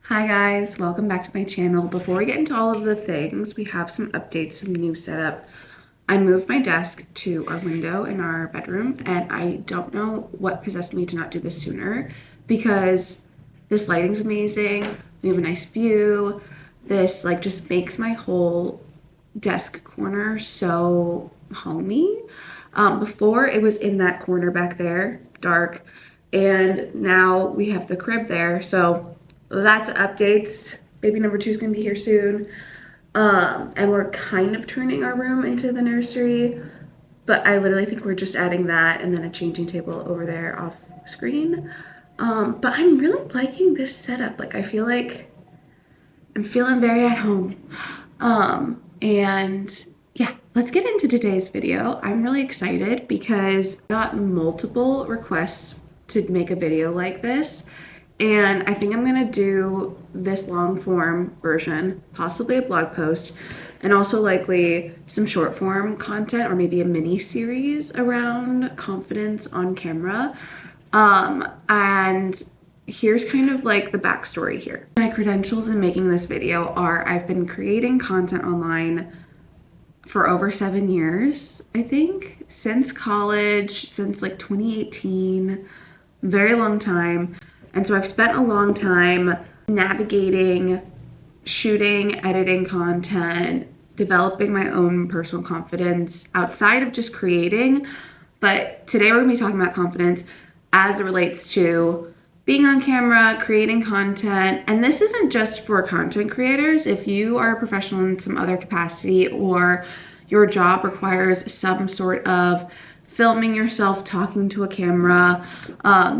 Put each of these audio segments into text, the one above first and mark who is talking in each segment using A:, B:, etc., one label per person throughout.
A: Hi guys, welcome back to my channel. Before we get into all of the things, we have some updates, some new setup. I moved my desk to our window in our bedroom, and I don't know what possessed me to not do this sooner because this lighting's amazing. We have a nice view. This like just makes my whole desk corner so homey. Before it was in that corner back there, dark, and now we have the crib there. So that's updates. Baby number 2 is gonna be here soon. And we're kind of turning our room into the nursery, but I literally think we're just adding that and then a changing table over there off screen. But I'm really liking this setup. Like I feel like I'm feeling very at home. And yeah, let's get into today's video. I'm really excited because I got multiple requests to make a video like this. And I think I'm gonna do this long form version, possibly a blog post, and also likely some short form content or maybe a mini series around confidence on camera. And here's kind of like the backstory here. My credentials in making this video are I've been creating content online for over 7 years, I think, since college, since like 2018, very long time. And so I've spent a long time navigating, shooting, editing content, developing my own personal confidence outside of just creating. But today we're gonna be talking about confidence as it relates to being on camera, creating content. And this isn't just for content creators. If you are a professional in some other capacity or your job requires some sort of filming yourself, talking to a camera,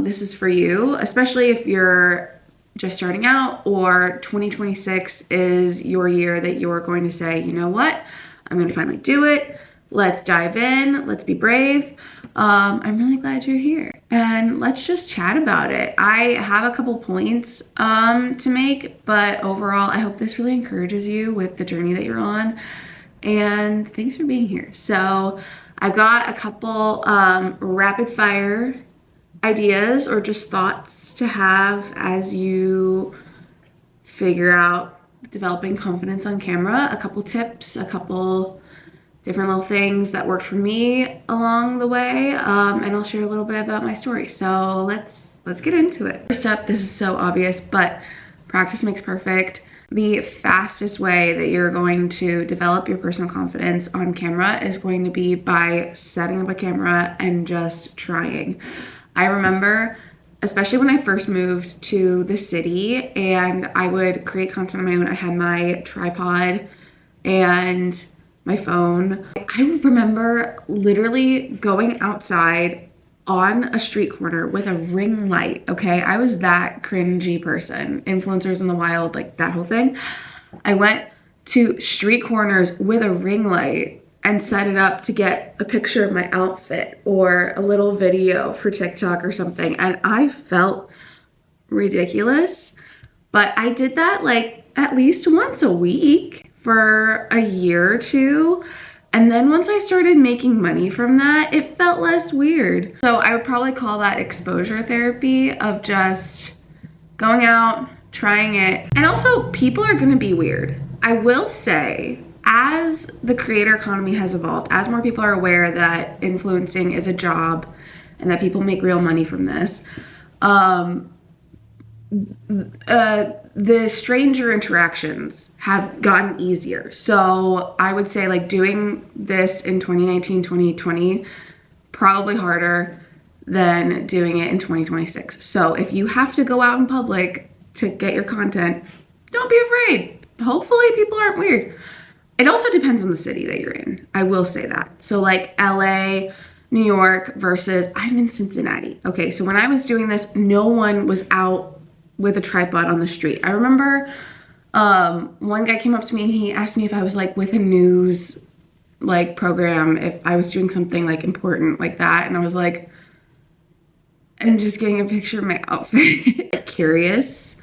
A: this is for you, especially if you're just starting out or 2026 is your year that you're going to say, you know what, I'm gonna finally do it. Let's dive in, let's be brave. I'm really glad you're here and let's just chat about it. I have a couple points to make, but overall, I hope this really encourages you with the journey that you're on. And thanks for being here. So I've got a couple rapid fire ideas or just thoughts to have as you figure out developing confidence on camera. A couple tips, a couple different little things that worked for me along the way, and I'll share a little bit about my story. So let's get into it. First up, this is so obvious, but practice makes perfect. The fastest way that you're going to develop your personal confidence on camera is going to be by setting up a camera and just trying. I remember, especially when I first moved to the city and I would create content on my own, I had my tripod and my phone. I remember literally going outside on a street corner with a ring light, okay? I was that cringy person. Influencers in the wild, like that whole thing. I went to street corners with a ring light and set it up to get a picture of my outfit or a little video for TikTok or something. And I felt ridiculous, but I did that like at least once a week for a year or two. And then once I started making money from that, it felt less weird. So I would probably call that exposure therapy of just going out, trying it. And also people are gonna be weird. I will say, as the creator economy has evolved, as more people are aware that influencing is a job and that people make real money from this, the stranger interactions have gotten easier. So I would say like doing this in 2019, 2020, probably harder than doing it in 2026. So if you have to go out in public to get your content, don't be afraid. Hopefully people aren't weird. It also depends on the city that you're in. I will say that. So like LA, New York versus I'm in Cincinnati. Okay, so when I was doing this, no one was out with a tripod on the street. I remember one guy came up to me and he asked me if I was like with a news like program, if I was doing something like important like that. And I was like, I'm just getting a picture of my outfit. Curious.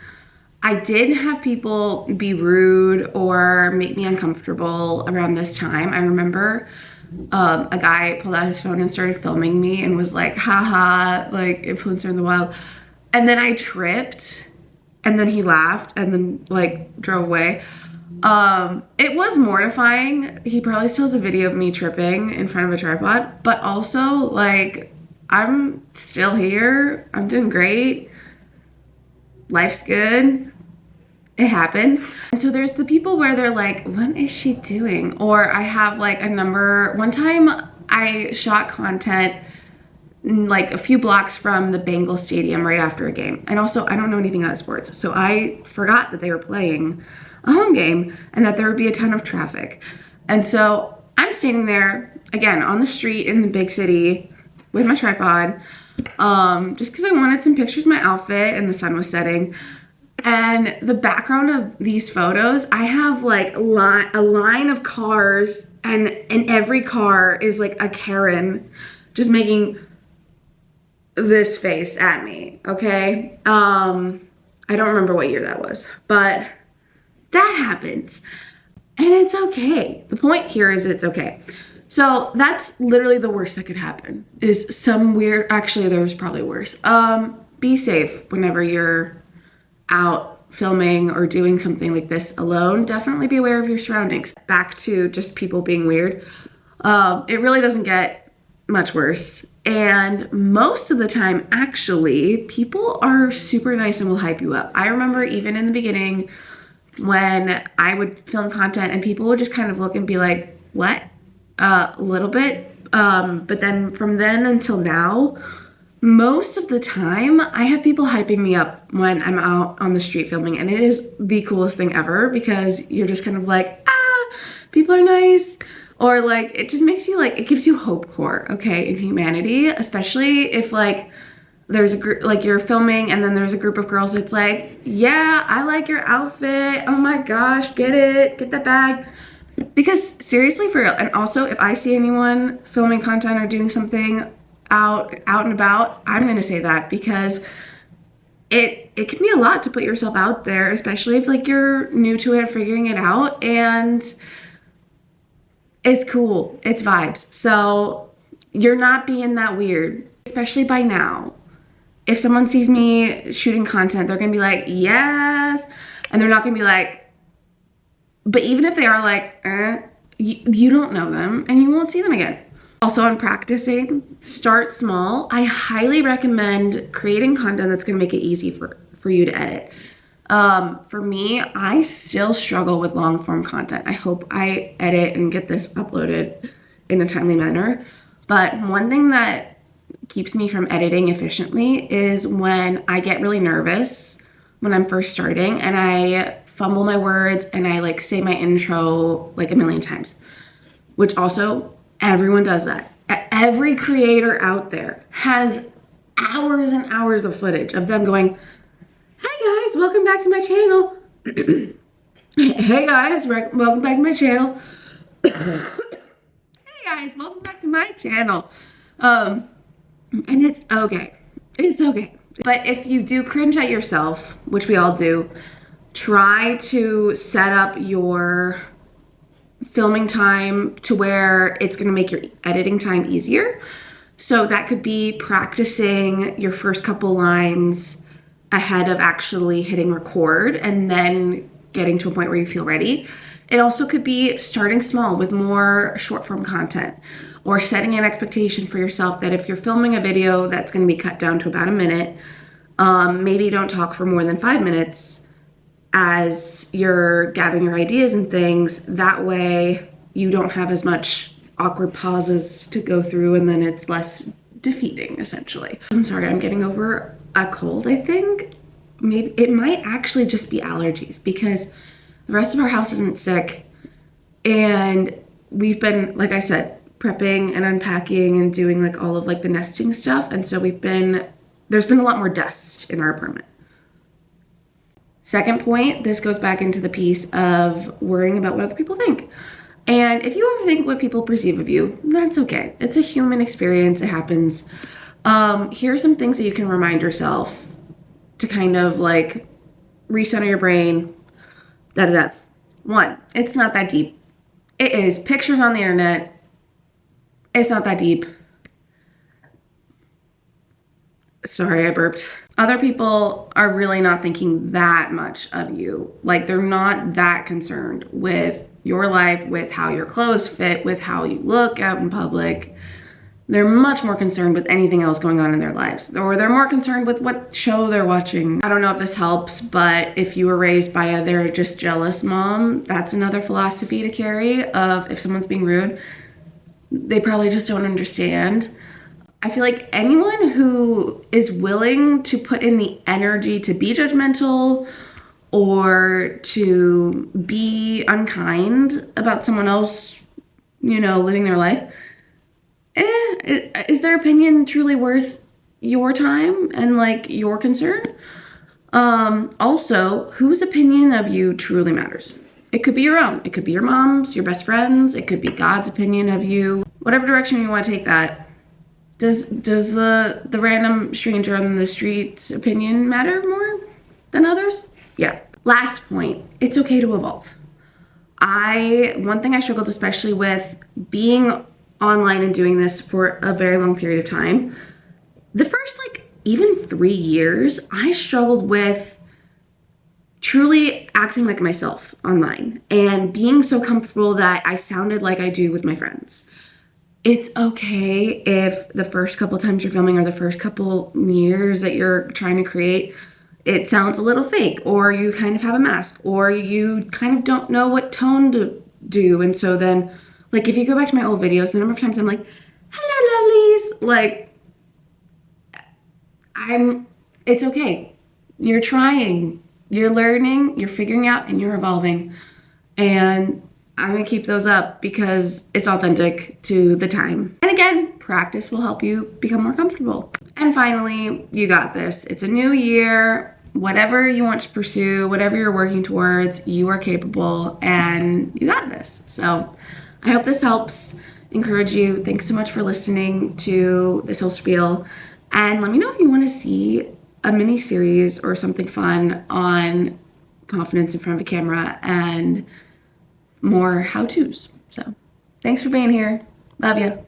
A: I did have people be rude or make me uncomfortable around this time. I remember a guy pulled out his phone and started filming me and was like, haha, like influencer in the wild. And then I tripped and then he laughed and then like drove away. It was mortifying. He probably still has a video of me tripping in front of a tripod, but also like I'm still here. I'm doing great. Life's good. It happens. And so there's the people where they're like, what is she doing? Or I have like a number. One time I shot content like a few blocks from the Bengals stadium right after a game. And also I don't know anything about sports. So I forgot that they were playing a home game and that there would be a ton of traffic. And so I'm standing there again on the street in the big city with my tripod, just because I wanted some pictures of my outfit and the sun was setting. And the background of these photos, I have like a line of cars, and in every car is like a Karen just making this face at me, okay? I don't remember what year that was, but that happens. And it's okay. The point here is it's okay. So that's literally the worst that could happen, is some weird, actually there's probably worse. Be safe whenever you're out filming or doing something like this alone. Definitely be aware of your surroundings. Back to just people being weird. It really doesn't get much worse. And most of the time, actually, people are super nice and will hype you up. I remember even in the beginning when I would film content and people would just kind of look and be like, what? A little bit. But then from then until now, most of the time, I have people hyping me up when I'm out on the street filming, and it is the coolest thing ever because you're just kind of like, ah, people are nice. Or like, it just makes you like, it gives you hope core, okay, in humanity, especially if like there's a group, like you're filming and then there's a group of girls, it's like, yeah, I like your outfit. Oh my gosh, get it, get that bag. Because seriously, for real. And also if I see anyone filming content or doing something out and about, I'm gonna say that because it can be a lot to put yourself out there, especially if like you're new to it, figuring it out, and it's cool, it's vibes. So you're not being that weird, especially by now. If someone sees me shooting content, they're gonna be like, yes, and they're not gonna be like, but even if they are like, you don't know them and you won't see them again. Also, on practicing, start small. I highly recommend creating content that's gonna make it easy for you to edit. For me, I still struggle with long form content. I hope I edit and get this uploaded in a timely manner. But one thing that keeps me from editing efficiently is when I get really nervous when I'm first starting and I fumble my words and I like say my intro like a million times, which also everyone does that. Every creator out there has hours and hours of footage of them going, hi guys, welcome back to my channel. Hey guys, welcome back to my channel. Hey guys, welcome back to my channel. And it's okay. It's okay. But if you do cringe at yourself, which we all do, try to set up your filming time to where it's gonna make your editing time easier. So that could be practicing your first couple lines ahead of actually hitting record and then getting to a point where you feel ready. It also could be starting small with more short form content, or setting an expectation for yourself that if you're filming a video that's gonna be cut down to about a minute, maybe don't talk for more than 5 minutes as you're gathering your ideas and things. That way you don't have as much awkward pauses to go through, and then it's less defeating, essentially. I'm sorry, I'm getting over a cold, I think. Maybe it might actually just be allergies because the rest of our house isn't sick, and we've been, like I said, prepping and unpacking and doing like all of like the nesting stuff, and so there's been a lot more dust in our apartment. Second point, this goes back into the piece of worrying about what other people think. And if you overthink what people perceive of you, that's okay. It's a human experience, it happens. Here are some things that you can remind yourself to kind of like recenter your brain, da-da-da. 1, it's not that deep. It is pictures on the internet. It's not that deep. Sorry, I burped. Other people are really not thinking that much of you. Like, they're not that concerned with your life, with how your clothes fit, with how you look out in public. They're much more concerned with anything else going on in their lives, or they're more concerned with what show they're watching. I don't know if this helps, but if you were raised by a they're just jealous mom, that's another philosophy to carry of if someone's being rude, they probably just don't understand. I feel like anyone who is willing to put in the energy to be judgmental or to be unkind about someone else, you know, living their life, is their opinion truly worth your time and like your concern? Also, whose opinion of you truly matters? It could be your own. It could be your mom's, your best friend's. It could be God's opinion of you. Whatever direction you want to take that. Does the random stranger on the street's opinion matter more than others? Yeah. Last point, it's okay to evolve. One thing I struggled especially with being online and doing this for a very long period of time, the first like even 3 years, I struggled with truly acting like myself online and being so comfortable that I sounded like I do with my friends. It's okay if the first couple times you're filming or the first couple years that you're trying to create, it sounds a little fake, or you kind of have a mask, or you kind of don't know what tone to do. And so then, like, if you go back to my old videos, the number of times I'm like, hello, lovelies, like, it's okay. You're trying, you're learning, you're figuring out, and you're evolving. And I'm gonna keep those up because it's authentic to the time. And again, practice will help you become more comfortable. And finally, you got this. It's a new year. Whatever you want to pursue, whatever you're working towards, you are capable and you got this. So I hope this helps encourage you. Thanks so much for listening to this whole spiel. And let me know if you want to see a mini series or something fun on confidence in front of a camera and more how-tos. So thanks for being here. Love you.